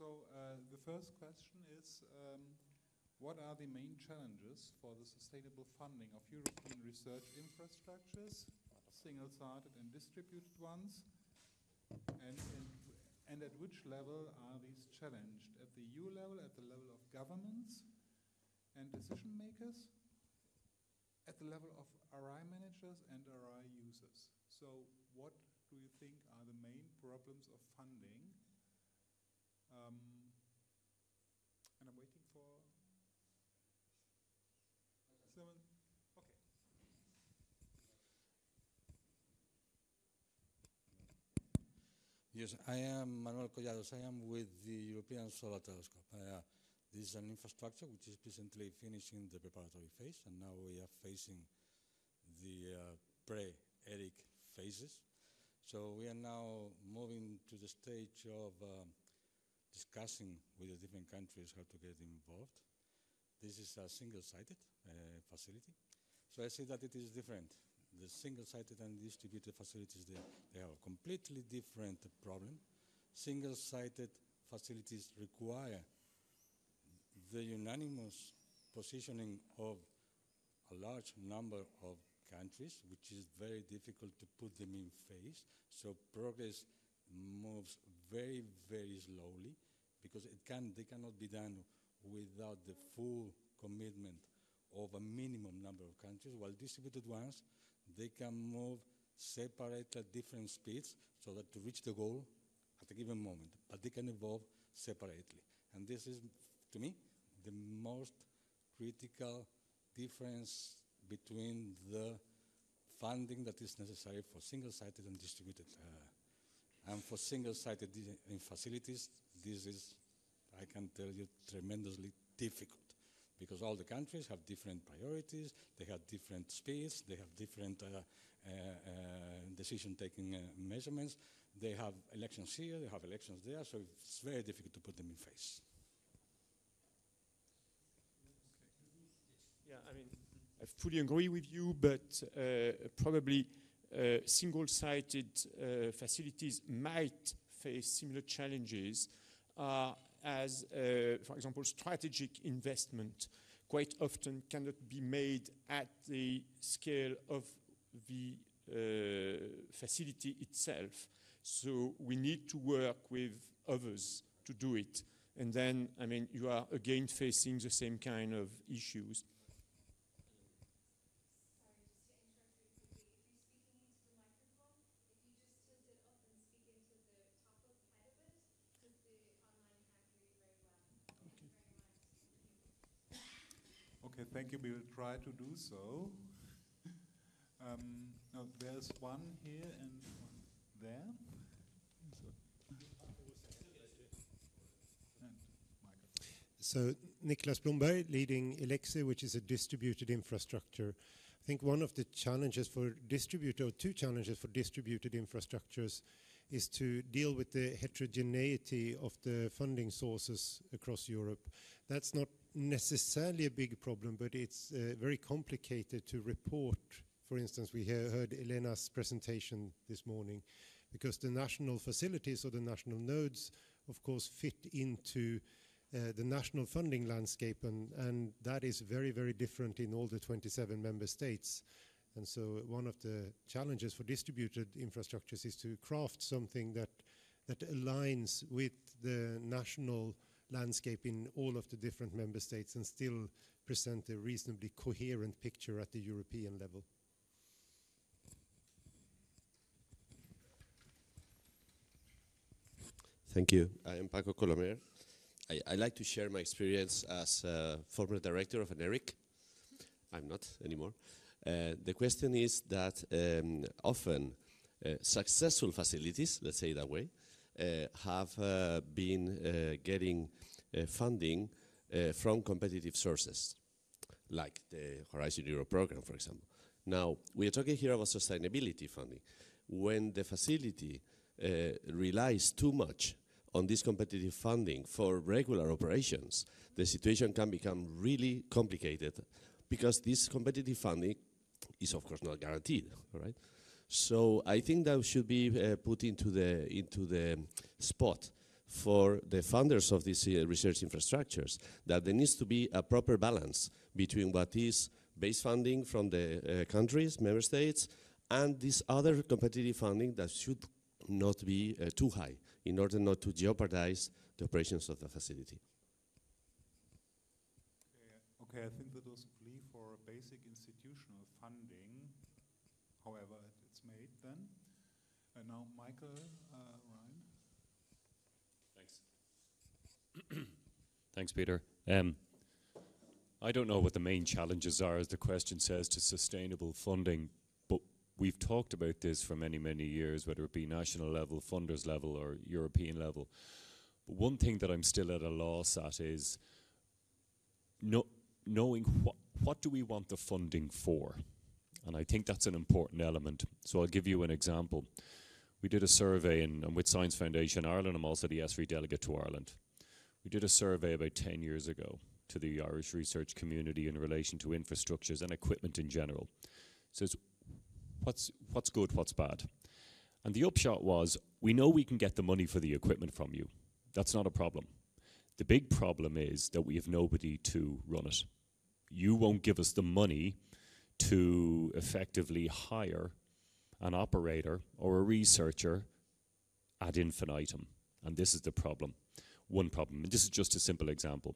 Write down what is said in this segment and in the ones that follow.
So the first question is, what are the main challenges for the sustainable funding of European research infrastructures, single-sided and distributed ones, and at which level are these challenged? At the EU level, at the level of governments and decision makers, at the level of RI managers and RI users? So what do you think are the main problems of funding? And I'm waiting for someone. Okay. Yes, I am Manuel Collados. I am with the European Solar Telescope. This is an infrastructure which is presently finishing the preparatory phase, and now we are facing the pre-ERIC phases. So we are now moving to the stage of discussing with the different countries how to get involved. This is a single-sided facility. So I see that it is different. The single-sided and distributed facilities, they have a completely different problem. Single-sided facilities require the unanimous positioning of a large number of countries, which is very difficult to put them in phase. So progress moves very, very slowly because they cannot be done without the full commitment of a minimum number of countries, while distributed ones, they can move separate at different speeds so that to reach the goal at a given moment, but they can evolve separately. And this is, to me, the most critical difference between the funding that is necessary for single-sided and distributed. And for single-sided in facilities, this is, I can tell you, tremendously difficult because all the countries have different priorities, they have different speeds, they have different decision-taking measurements, they have elections here, they have elections there, so it's very difficult to put them in phase. Yeah, I mean, I fully agree with you, but probably single-sided facilities might face similar challenges as, for example, strategic investment quite often cannot be made at the scale of the facility itself. So we need to work with others to do it. And then, I mean, you are again facing the same kind of issues. Okay, thank you. We will try to do so. No, there's one here and one there. So Niklas Blomberg, leading ELEXI, which is a distributed infrastructure. I think one of the challenges for two challenges for distributed infrastructures is to deal with the heterogeneity of the funding sources across Europe. That's not necessarily a big problem, but it's very complicated to report. For instance, we heard Elena's presentation this morning, because the national facilities or the national nodes, of course, fit into the national funding landscape, and that is very, very different in all the 27 member states. And so one of the challenges for distributed infrastructures is to craft something that aligns with the national landscape in all of the different member states and still present a reasonably coherent picture at the European level. Thank you. I am Paco Colomer. I like to share my experience as a former director of an ERIC. I'm not anymore. The question is that often successful facilities, let's say it that way, have been getting funding from competitive sources, like the Horizon Europe program, for example. Now, we are talking here about sustainability funding. When the facility relies too much on this competitive funding for regular operations, the situation can become really complicated because this competitive funding is, of course, not guaranteed, all right? So I think that should be put into the spot for the funders of these research infrastructures, that there needs to be a proper balance between what is base funding from the countries, member states, and this other competitive funding that should not be too high in order not to jeopardize the operations of the facility. Okay, I think that was a plea for basic institutional funding, however it's made then. And now Michael, Ryan. Thanks. Thanks, Peter. I don't know what the main challenges are, as the question says, to sustainable funding, but we've talked about this for many, many years, whether it be national level, funders level, or European level. But one thing that I'm still at a loss at is knowing what do we want the funding for? And I think that's an important element. So I'll give you an example. We did a survey, and I'm with Science Foundation Ireland. I'm also the ESFRI delegate to Ireland. We did a survey about 10 years ago to the Irish research community in relation to infrastructures and equipment in general. It says, what's good, what's bad? And the upshot was, we know we can get the money for the equipment from you. That's not a problem. The big problem is that we have nobody to run it. You won't give us the money to effectively hire an operator or a researcher ad infinitum. And this is the problem. One problem. And this is just a simple example.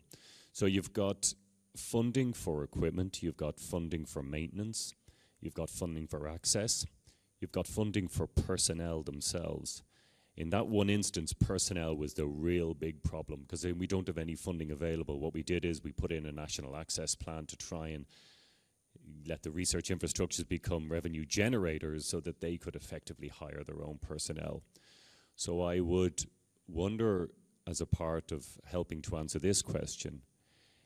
So you've got funding for equipment, you've got funding for maintenance, you've got funding for access, you've got funding for personnel themselves. In that one instance, personnel was the real big problem, because we don't have any funding available. What we did is we put in a national access plan to try and let the research infrastructures become revenue generators so that they could effectively hire their own personnel. So I would wonder, as a part of helping to answer this question,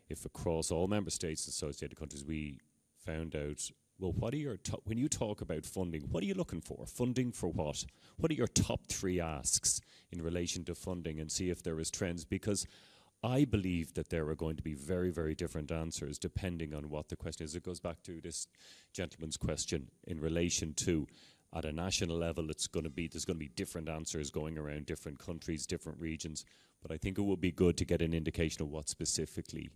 if across all member states and associated countries we found out, well, what are your when you talk about funding, what are you looking for? Funding for what? What are your top 3 asks in relation to funding, and see if there is trends? Because I believe that there are going to be very, very different answers depending on what the question is. It goes back to this gentleman's question in relation to, at a national level, there's going to be different answers going around different countries, different regions. But I think it would be good to get an indication of what specifically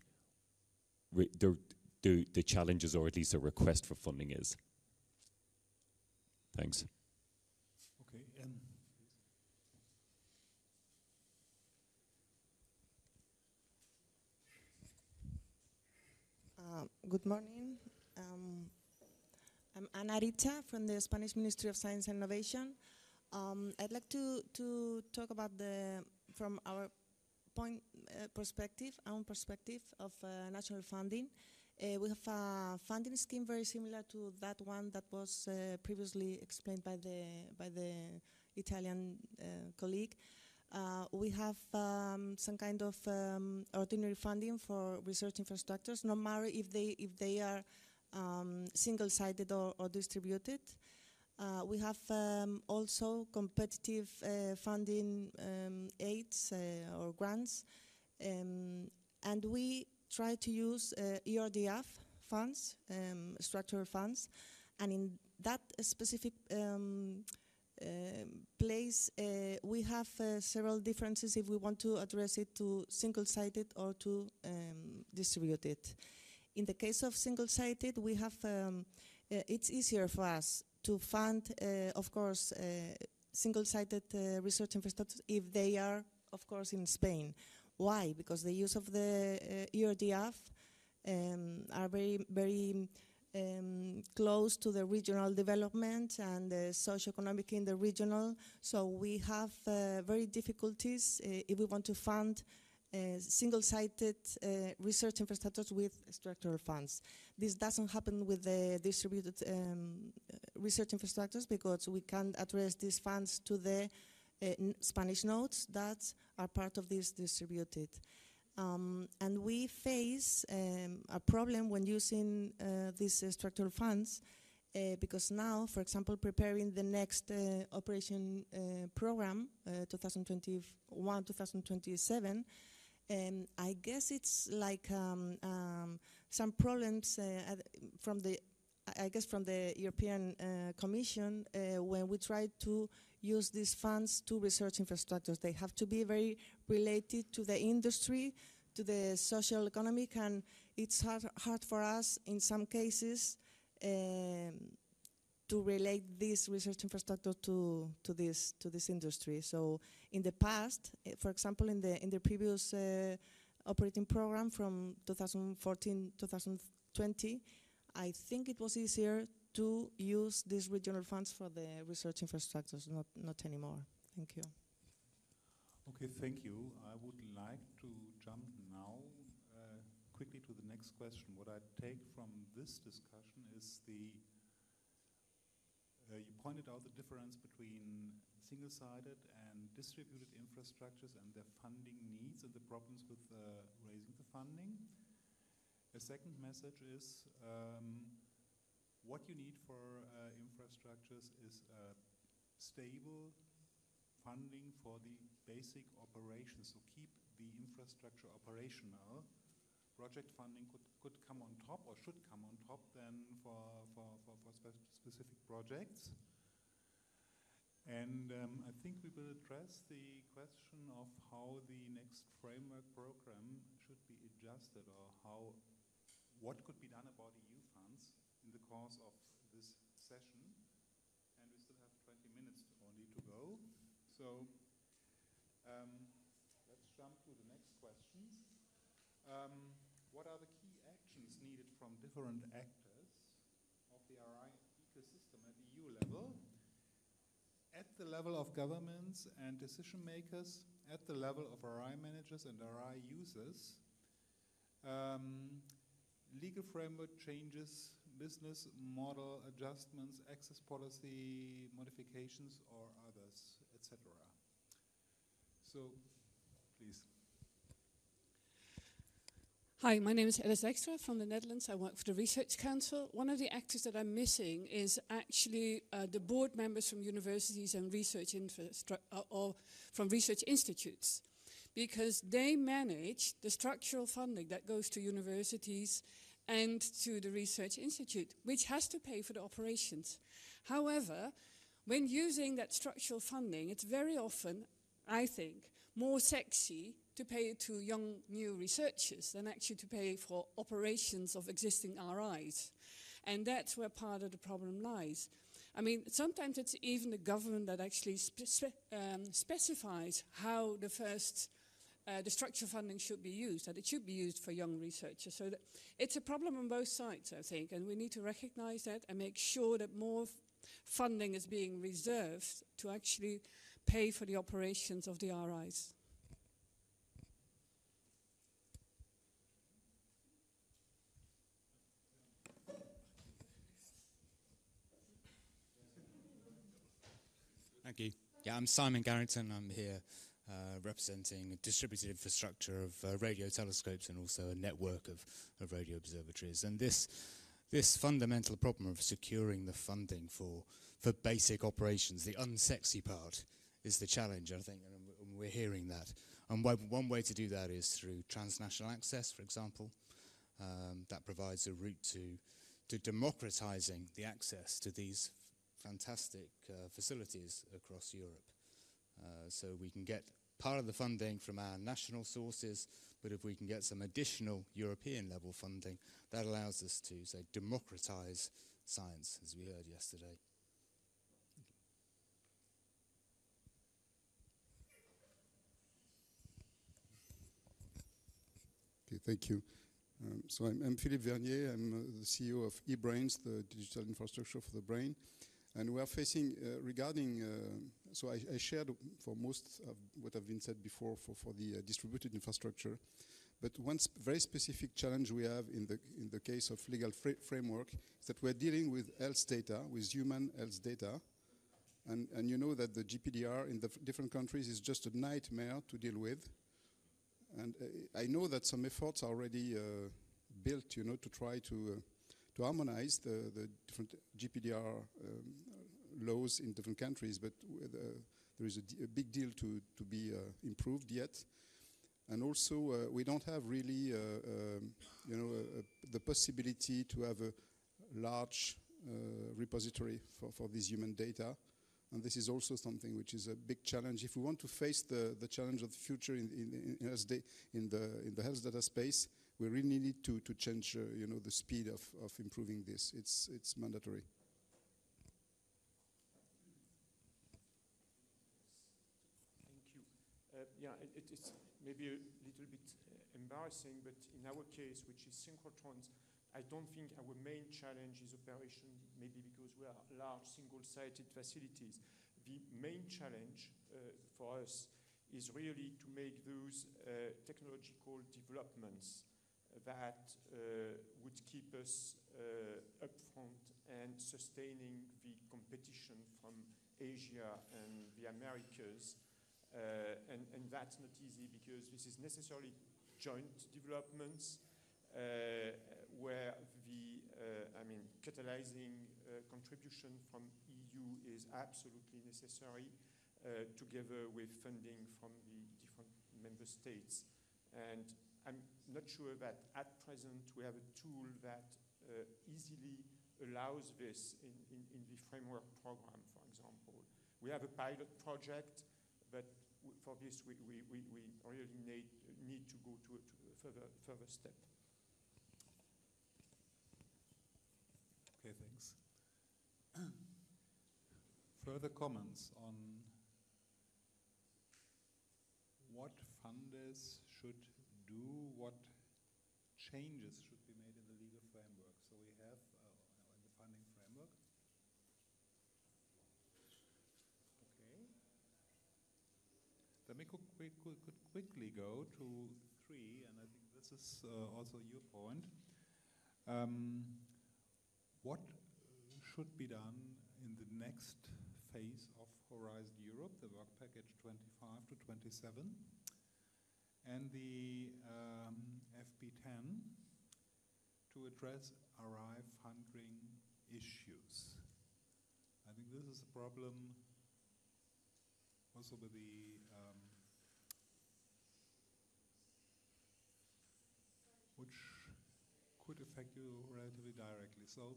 the challenges, or at least a request for funding, is. Thanks. Okay. Good morning. I'm Ana Aricha from the Spanish Ministry of Science and Innovation. I'd like to talk about from our perspective of national funding. We have a funding scheme very similar to that one that was previously explained by the Italian colleague. We have some kind of ordinary funding for research infrastructures, no matter if they are single-sided or distributed. We have also competitive funding aids or grants, and we try to use ERDF funds, structural funds, and in that specific place we have several differences if we want to address it to single-sided or to distributed. In the case of single-sided, we have it's easier for us to fund, of course, single-sided research infrastructures if they are, of course, in Spain. Why? Because the use of the ERDF are very, very close to the regional development and the socio-economic in the regional. So we have very difficulties if we want to fund single-sided research infrastructures with structural funds. This doesn't happen with the distributed research infrastructures, because we can't address these funds to the Spanish nodes that are part of this distributed. And we face a problem when using these structural funds, because now, for example, preparing the next operation program, 2021-2027, I guess it's like some problems from the I guess from the European Commission, when we try to use these funds to research infrastructures. They have to be very related to the industry, to the social economic, and it's hard for us in some cases to relate this research infrastructure to this industry. So in the past, for example, in the previous operating program from 2014-2020, I think it was easier to use these regional funds for the research infrastructures, not anymore. Thank you. Okay, thank you. I would like to jump now quickly to the next question. What I take from this discussion is you pointed out the difference between single-sided and distributed infrastructures and their funding needs and the problems with raising the funding. A second message is what you need for infrastructures is stable funding for the basic operations, so keep the infrastructure operational. Project funding could come on top or should come on top then for specific projects. And I think we will address the question of how the next framework program should be adjusted, or what could be done about EU funds in the course of this session. And we still have 20 minutes only to go. So let's jump to the next questions. What are the key actions needed from different actors of the RI ecosystem at the EU level, at the level of governments and decision makers, at the level of RI managers and RI users? Legal framework changes, business model adjustments, access policy modifications, or others, etc. So, please. Hi, my name is Alice Extra from the Netherlands. I work for the Research Council. One of the actors that I'm missing is actually the board members from universities and research or from research institutes, because they manage the structural funding that goes to universities and to the research institute, which has to pay for the operations. However, when using that structural funding, it's very often, I think, more sexy to pay it to young, new researchers than actually to pay for operations of existing RIs. And that's where part of the problem lies. I mean, sometimes it's even the government that actually specifies how the structural funding should be used, that it should be used for young researchers. So it's a problem on both sides, I think, and we need to recognize that and make sure that more funding is being reserved to actually pay for the operations of the RIs. Thank you. Yeah, I'm Simon Garrington. I'm here representing a distributed infrastructure of radio telescopes and also a network of radio observatories. And this fundamental problem of securing the funding for basic operations, the unsexy part, is the challenge, I think, and we're hearing that. And one way to do that is through transnational access, for example. That provides a route to democratizing the access to these fantastic facilities across Europe. So we can get part of the funding from our national sources, but if we can get some additional European level funding, that allows us to, say, democratize science, as we heard yesterday. Okay, thank you. So I'm Philippe Vernier. I'm the CEO of eBrains, the digital infrastructure for the brain. And we are facing, so I shared for most of what have been said before for the distributed infrastructure. But one very specific challenge we have in the case of legal framework is that we're dealing with health data, with human health data. And you know that the GPDR in the different countries is just a nightmare to deal with. And I know that some efforts are already built, to try to harmonize the different GPDR laws in different countries, but there is a big deal to be improved yet. And also, we don't have really, the possibility to have a large repository for this human data. And this is also something which is a big challenge. If we want to face the challenge of the future in the health data space, we really need to change the speed of improving this. It's mandatory. Thank you. Yeah, it's maybe a little bit embarrassing, but in our case, which is synchrotrons, I don't think our main challenge is operation, maybe because we are large single-sited facilities. The main challenge for us is really to make those technological developments that would keep us upfront and sustaining the competition from Asia and the Americas. And that's not easy because this is necessarily joint developments where the, catalyzing contribution from EU is absolutely necessary together with funding from the different member states. And I'm not sure that at present we have a tool that easily allows this in the framework program, for example. We have a pilot project, but for this we really need to go to a further step. Okay, thanks. Further comments on what funders should do, what changes should be made in the legal framework. So we have in the funding framework. Okay. Then we could quickly go to 3, and I think this is also your point. What should be done in the next phase of Horizon Europe, the work package 25 to 27, and the FP10 to address RI funding issues? I think this is a problem also with the which could affect you relatively directly. So.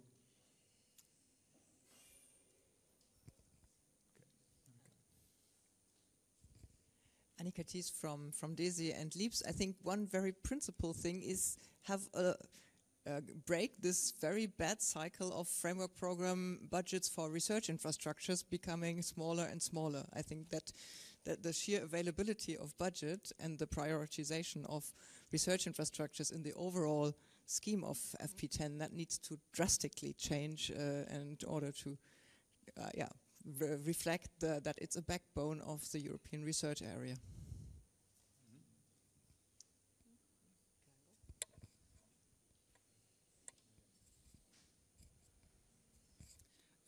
Annika Thies from DESI and LEAPS. I think one very principal thing is have break this very bad cycle of framework program budgets for research infrastructures becoming smaller and smaller. I think that the sheer availability of budget and the prioritization of research infrastructures in the overall scheme of FP10, that needs to drastically change in order to reflect that it's a backbone of the European research area.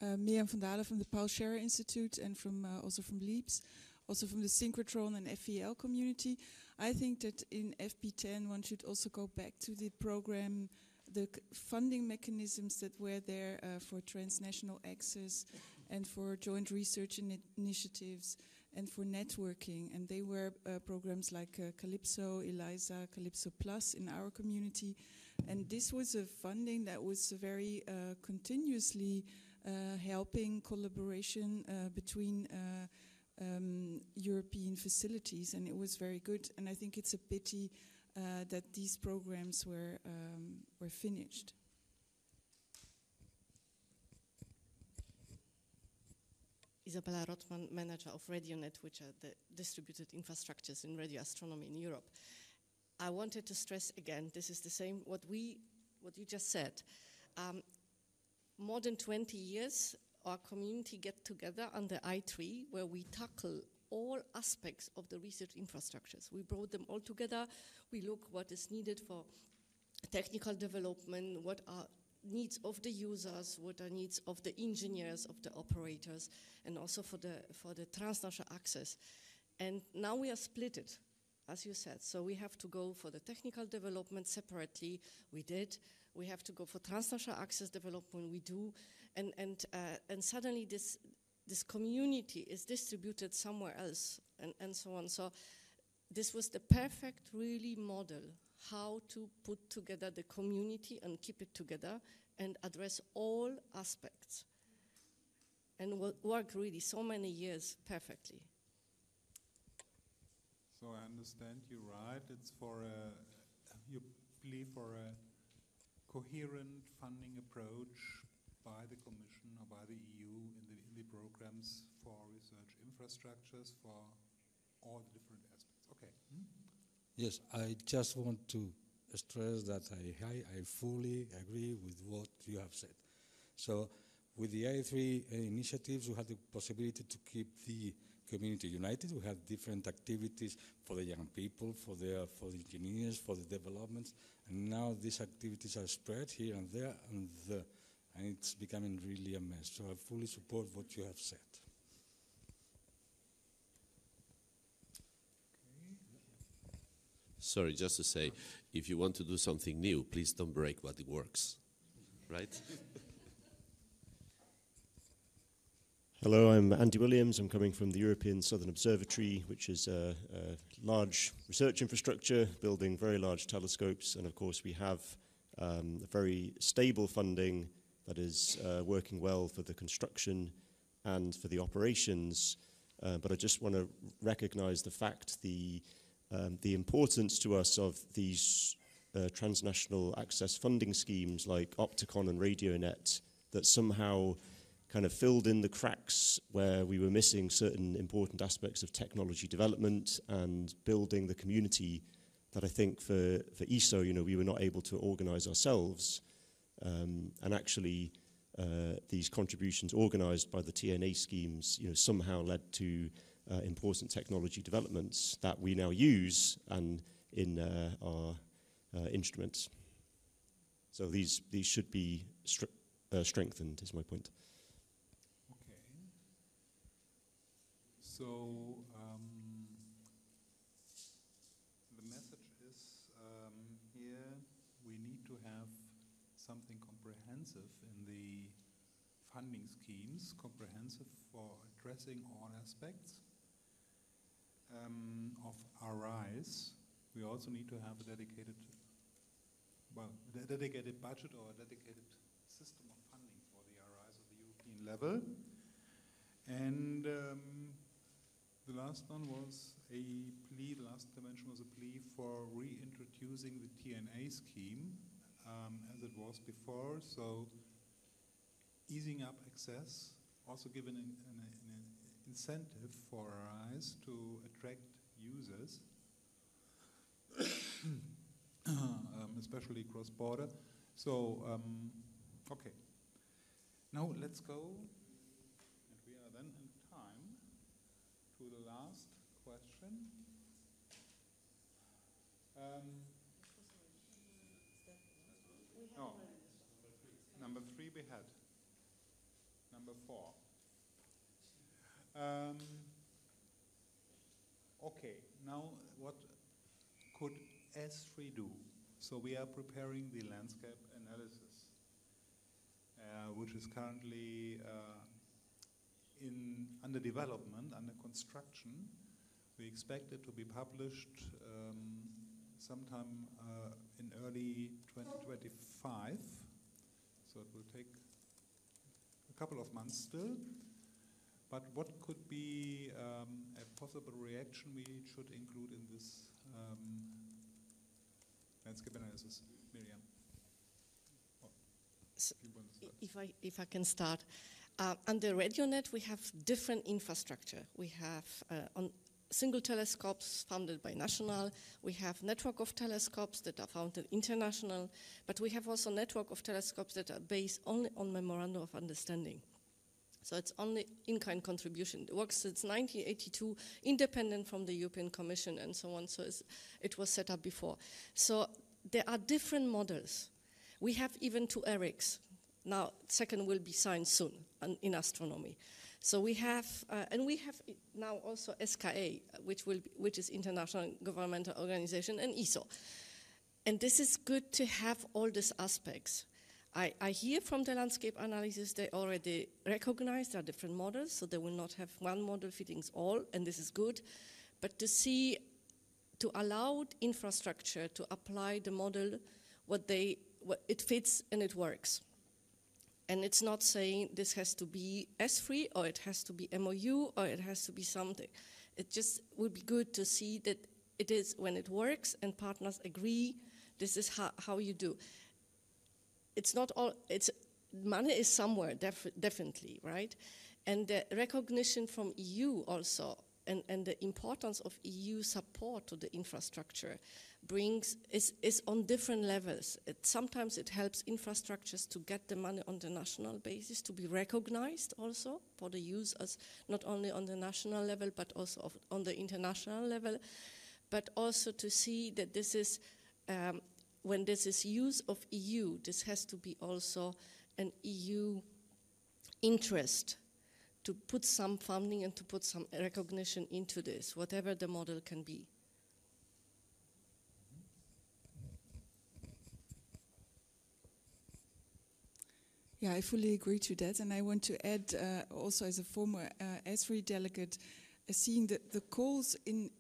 Mirjam van Dalen from the Paul Scherrer Institute and also from LEAPS, also from the synchrotron and FEL community. I think that in FP10 one should also go back to the program, the funding mechanisms that were there for transnational access and for joint research initiatives and for networking. And they were programs like Calypso, ELISA, Calypso Plus in our community. And this was a funding that was very continuously helping collaboration between European facilities, and it was very good. And I think it's a pity that these programs were finished. Isabella Rothman, manager of RadioNet, which are the distributed infrastructures in radio astronomy in Europe. I wanted to stress again, this is the same what you just said. More than 20 years, our community get together under I3, where we tackle all aspects of the research infrastructures. We brought them all together. We look what is needed for technical development, what are needs of the users, what are needs of the engineers, of the operators, and also for the transnational access. And now we are splitted, as you said. So we have to go for the technical development separately. We did. We have to go for transnational access development. We do. And suddenly this community is distributed somewhere else, and so on. So this was the perfect, really, model how to put together the community and keep it together and address all aspects and work really so many years perfectly. So I understand you right. It's for you plea for a coherent funding approach by the Commission or by the EU in the programs for research infrastructures for all the different aspects. Okay. Yes, I just want to stress that I fully agree with what you have said. So with the i3 initiatives, we had the possibility to keep the community united. We had different activities for the young people, for the engineers, for the developments, and now these activities are spread here and there, and it's becoming really a mess. So I fully support what you have said. Sorry, just to say, if you want to do something new, please don't break what it works, right? Hello, I'm Andy Williams. I'm coming from the European Southern Observatory, which is a large research infrastructure building very large telescopes. And of course, we have a very stable funding that is working well for the construction and for the operations. But I just want to recognize the fact, the importance to us of these transnational access funding schemes like Opticon and RadioNet that somehow kind of filled in the cracks where we were missing certain important aspects of technology development and building the community that I think for ESO, we were not able to organize ourselves. And actually, these contributions organized by the TNA schemes, somehow led to important technology developments that we now use and in our instruments. So these should be strengthened, is my point. So the message is here we need to have something comprehensive in the funding schemes, comprehensive for addressing all aspects of RIs. We also need to have a dedicated budget or a dedicated system of funding for the RIs at the European level. And the last one was a plea, the last dimension was a plea for reintroducing the TNA scheme as it was before, so easing up access, also given an incentive for RIs to attract users, especially cross-border. So, okay. Now let's go. To the last question. No, number 3 we had. Number 4. Okay, now what could ESFRI do? So we are preparing the landscape analysis, which is currently under development, under construction. We expect it to be published sometime in early 2025. So it will take a couple of months still. But what could be a possible reaction we should include in this landscape analysis? Miriam. So if I can start. Under RadioNet, we have different infrastructure. We have on single telescopes funded by national. We have network of telescopes that are funded international. But we have also network of telescopes that are based only on memorandum of understanding. So it's only in-kind contribution. It works since 1982, independent from the European Commission and so on. So it was set up before. So there are different models. We have even 2 ERICs. Now, second will be signed soon in astronomy. So we have, and we have now also SKA, which is International Governmental Organization, and ESO. And this is good to have all these aspects. I hear from the landscape analysis they already recognize there are different models, so they will not have one model fitting all, and this is good. But to allow infrastructure to apply the model, what it fits and it works. And it's not saying this has to be ESFRI or it has to be MOU or it has to be something. It just would be good to see that it is when it works and partners agree, this is how you do. It's not all, money is somewhere, definitely, right? And the recognition from EU also, and the importance of EU support to the infrastructure is on different levels. Sometimes it helps infrastructures to get the money on the national basis, to be recognized also for the users, not only on the national level, but also on the international level, but also to see that this is, when this is use of EU, this has to be also an EU interest to put some funding and to put some recognition into this, whatever the model can be. Yeah, I fully agree to that, and I want to add also as a former ESFRI delegate, seeing the calls in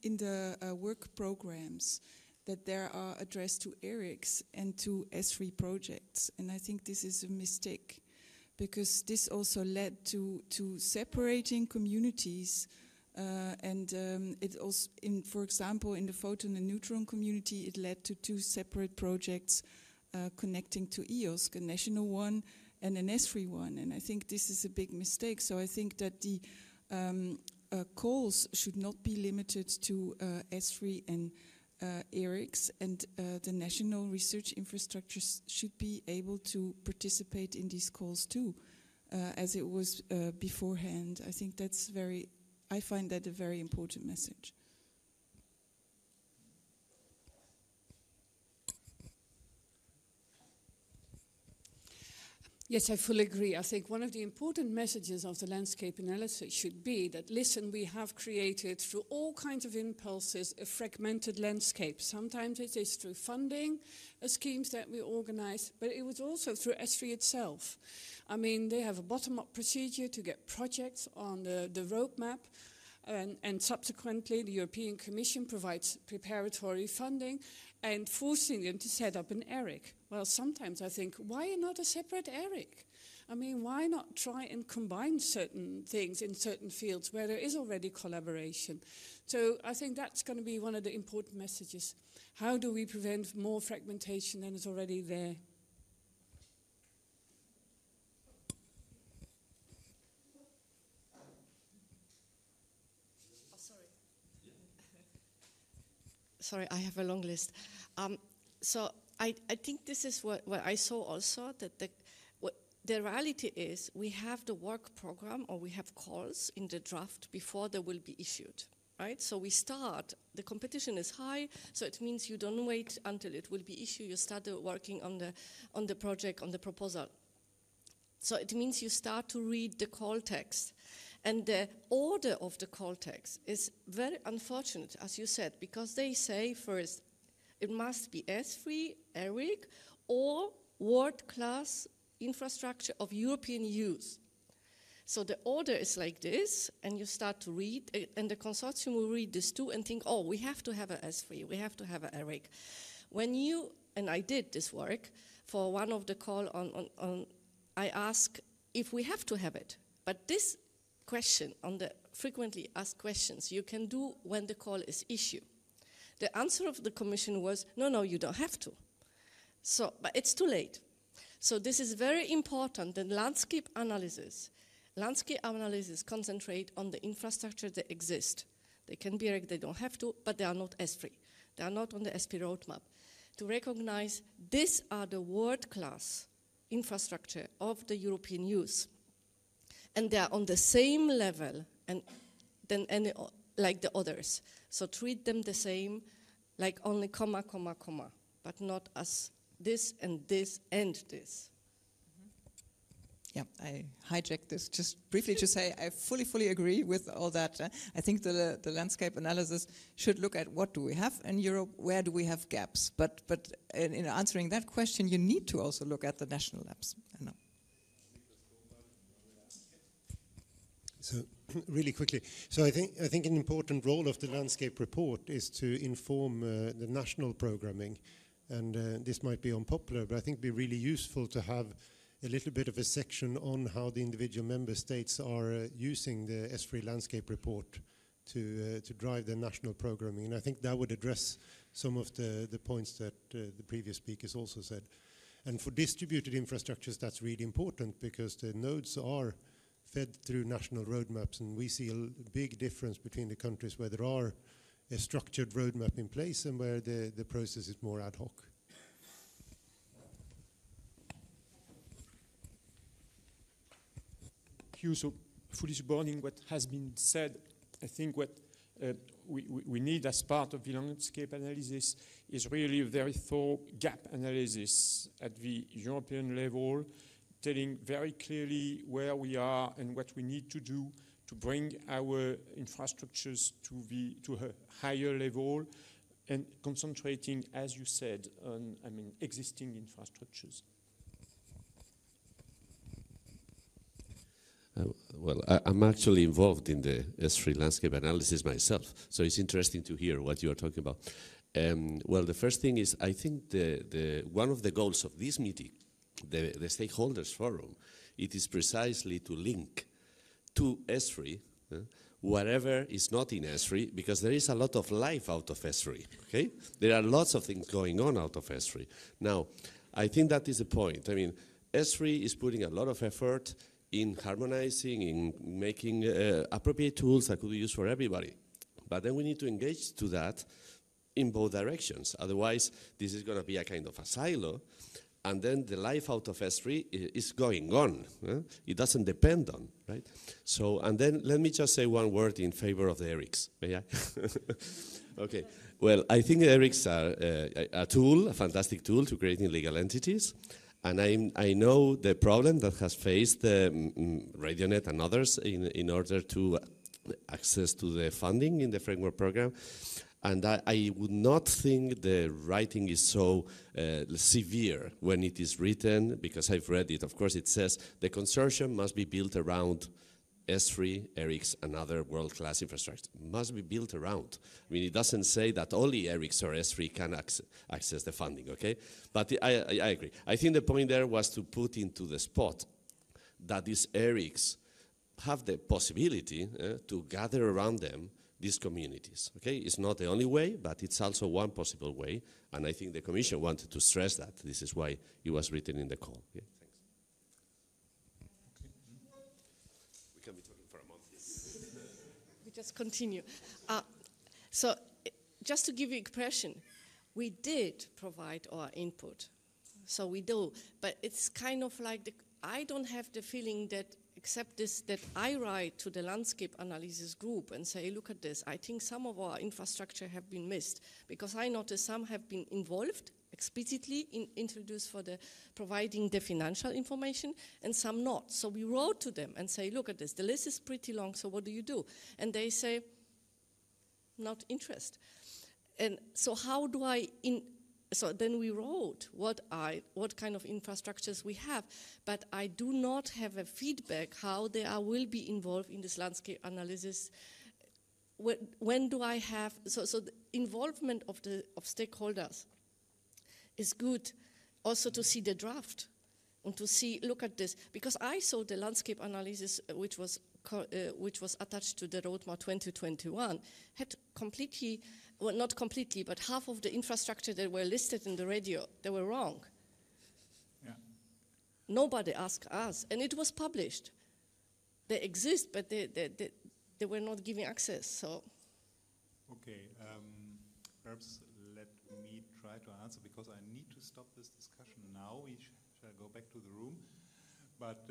the work programs that there are addressed to ERICs and to ESFRI projects, and I think this is a mistake because this also led to separating communities, and it also, for example, in the photon and neutron community, it led to 2 separate projects. Connecting to EOSC, a national one and an ESFRI one, and I think this is a big mistake. So I think that the calls should not be limited to ESFRI and ERICs, and the national research infrastructures should be able to participate in these calls too, as it was beforehand. I think that's I find that a very important message. Yes, I fully agree. I think one of the important messages of the landscape analysis should be that, listen, we have created through all kinds of impulses a fragmented landscape. Sometimes it is through funding schemes that we organize, but it was also through ESFRI itself. I mean, they have a bottom-up procedure to get projects on the roadmap, and subsequently the European Commission provides preparatory funding and forcing them to set up an ERIC. Well, sometimes I think, why not a separate ERIC? I mean, why not try and combine certain things in certain fields where there is already collaboration? So I think that's going to be one of the important messages. How do we prevent more fragmentation than is already there? Sorry, I have a long list. So I think this is what I saw also, that the reality is we have the work program or we have calls in the draft before they will be issued, right? So we start, the competition is high, so it means you don't wait until it will be issued, you start working on the project, on the proposal. So it means you start to read the call text. And the order of the call text is very unfortunate, as you said, because they say first it must be ESFRI, ERIC, or world-class infrastructure of European use. So the order is like this, and you start to read, and the consortium will read this too and think, oh, we have to have an ESFRI, we have to have an ERIC. When you, and I did this work, for one of the call on I ask if we have to have it, but this question on the frequently asked questions you can do when the call is issued. The answer of the Commission was, no, you don't have to. So, but it's too late. So this is very important, the landscape analysis concentrate on the infrastructure that exist. They can be, they don't have to, but they are not ESFRI. They are not on the ESFRI roadmap. To recognize these are the world-class infrastructure of the European use. And they are on the same level like the others. So treat them the same, like only comma, comma, comma, but not as this and this and this. Yeah, I hijacked this just briefly to say I fully agree with all that. I think the landscape analysis should look at what do we have in Europe, where do we have gaps. But in answering that question, you need to also look at the national labs. I know. So really quickly, so I think an important role of the landscape report is to inform the national programming And this might be unpopular, but I think it'd be really useful to have a little bit of a section on how the individual member states are using the ESFRI landscape report to drive their national programming. And I think that would address some of the points that the previous speakers also said. And for distributed infrastructures, that's really important because the nodes are fed through national roadmaps, and we see a big difference between the countries where there are a structured roadmap in place and where the process is more ad hoc. Thank you. So fully supporting what has been said, I think what we need as part of the landscape analysis is really a very thorough gap analysis at the European level, telling very clearly where we are and what we need to do to bring our infrastructures to a higher level, and concentrating, as you said, on existing infrastructures. Well, I'm actually involved in the ESFRI landscape analysis myself, so it's interesting to hear what you are talking about. Well, the first thing is, I think one of the goals of this meeting, the Stakeholders Forum, it is precisely to link to ESFRI whatever is not in ESFRI, because there is a lot of life out of ESFRI, okay? There are lots of things going on out of ESFRI. Now, I think that is the point. I mean, ESFRI is putting a lot of effort in harmonizing, in making appropriate tools that could be used for everybody. But then we need to engage to that in both directions. Otherwise, this is going to be a kind of a silo, and then the life out of ESFRI is going on. It doesn't depend on, right? So, and then let me just say one word in favor of the ERICs. May I? Okay. Well, I think ERICs are a tool, a fantastic tool to creating legal entities. And I know the problem that has faced RadioNet and others in order to access to the funding in the framework program. And I would not think the writing is so severe when it is written, because I've read it. Of course, it says the consortium must be built around ESFRI, ERICS, and other world-class infrastructure. Must be built around. I mean, it doesn't say that only ERICS or ESFRI can access the funding, okay? But I agree. I think the point there was to put into the spot that these ERICS have the possibility to gather around them these communities, okay? It's not the only way, but it's also one possible way, and I think the Commission wanted to stress that. This is why it was written in the call. Okay? We can be talking for a month. We just continue. So just to give you impression, we did provide our input. So we do, but it's kind of like, I don't have the feeling that, except this, that I write to the landscape analysis group and say, look at this, I think some of our infrastructure have been missed, because I noticed some have been involved explicitly introduced for the providing the financial information, and some not. So we wrote to them and say, look at this, the list is pretty long, so what do you do? And they say, not interested. And so how do I, so then we wrote what kind of infrastructures we have, but I do not have a feedback how they will be involved in this landscape analysis. When do I have, so the involvement of stakeholders is good, also to see the draft and to see, look at this, because I saw the landscape analysis which was attached to the roadmap 2021 had completely, well, not completely, but half of the infrastructure that were listed in the radio, they were wrong. Yeah. Nobody asked us, and it was published. They exist, but they were not giving access, so. Okay, perhaps let me try to answer, because I need to stop this discussion now. We shall go back to the room. But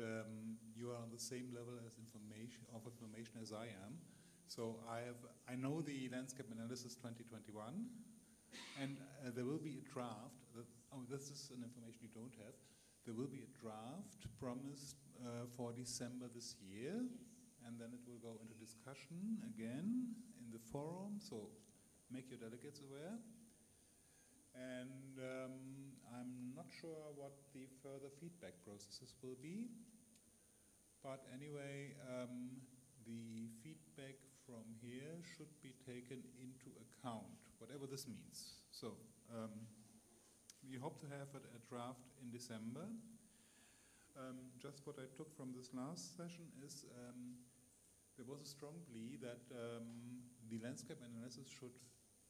you are on the same level of information as I am. So I know the landscape analysis 2021, and there will be a draft. This is an information you don't have. There will be a draft promised for December this year, and then it will go into discussion again in the forum. So make your delegates aware. And I'm not sure what the further feedback processes will be. But anyway, the feedback from here should be taken into account, whatever this means. So we hope to have a draft in December. Just what I took from this last session is there was a strong plea that the landscape analysis should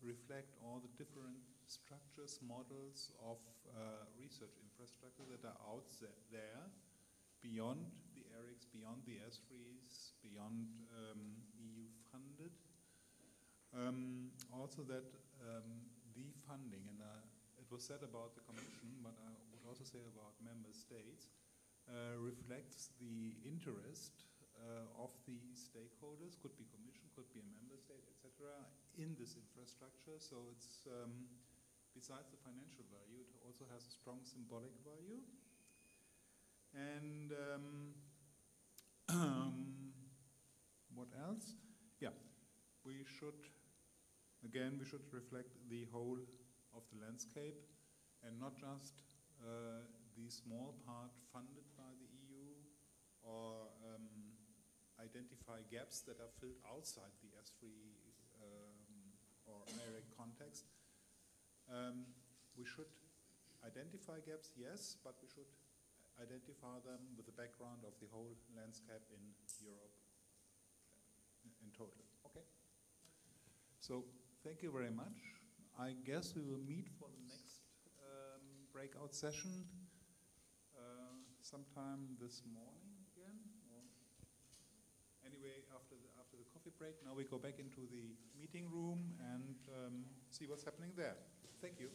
reflect all the different structures, models of research infrastructure that are out there, beyond the ERICs, beyond the ESFRIs, beyond EU funded. Also that the funding, and it was said about the Commission, but I would also say about member states, reflects the interest of the stakeholders, could be Commission, could be a member state, etc., in this infrastructure. So it's, besides the financial value, it also has a strong symbolic value. And what else? Yeah, we should reflect the whole of the landscape and not just the small part funded by the EU, or identify gaps that are filled outside the ESFRI or ERIC context. We should identify gaps, yes, but we should identify them with the background of the whole landscape in Europe in total. Okay. So thank you very much. I guess we will meet for the next breakout session sometime this morning again. Or anyway, after the coffee break, now we go back into the meeting room and see what's happening there. Thank you.